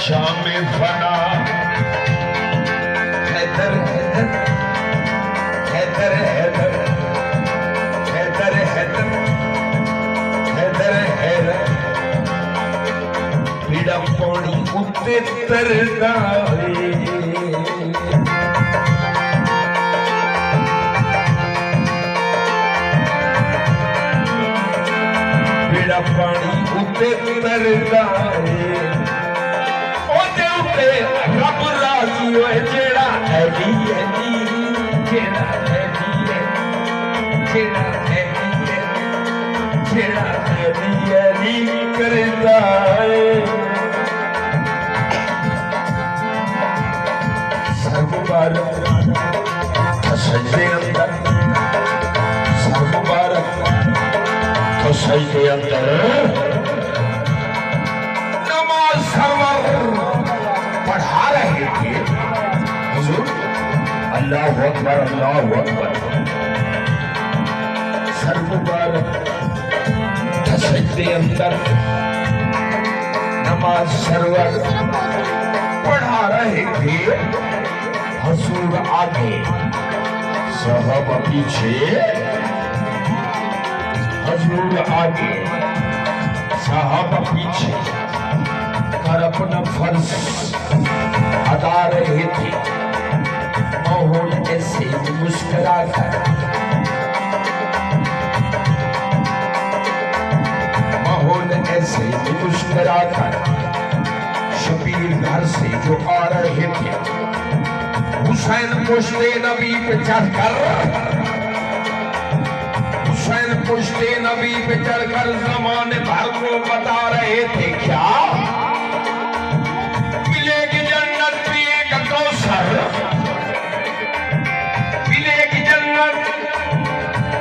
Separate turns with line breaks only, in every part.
शाम फना हैदर हैदर हैदर हैदर हैदर हैदर हैदर हैदर पीड़ा पौड़ी उत्ते तरदा पीड़ा पानी उत्ते तरदा रब राजी होए जेड़ा है दी जेड़ा है दी जेड़ा है दी जेड़ा है दी करदा है सब मुबारक सजदे अंदर सब मुबारक तो सजदे अंदर नमाज सरवर पढ़ा रहे थे हुजूर अल्लाहु अकबर अल्लाहु अकबर सर मुबारक सजदे अंदर नमाज सरवर पढ़ा रहे थे हुजूर आगे सहाबा पीछे हुजूर आगे सहाबा पीछे और अपना फर्ज अदा रहे थे माहौल ऐसे मुस्कुरा कर माहौल ऐसे मुस्कुरा कर शबीर घर से जो आ रहे थे हुसैन पुश्ते नबी पे चढ़कर हुसैन पुश्ते नबी पे चढ़कर जमाने भर को बता रहे थे क्या मिलेगी जन्नत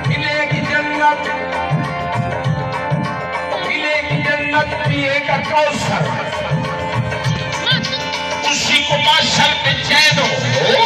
मिलेगी जन्नत मिलेगी जन्नत पिएगा कौसर उसी को माशर में चैन हो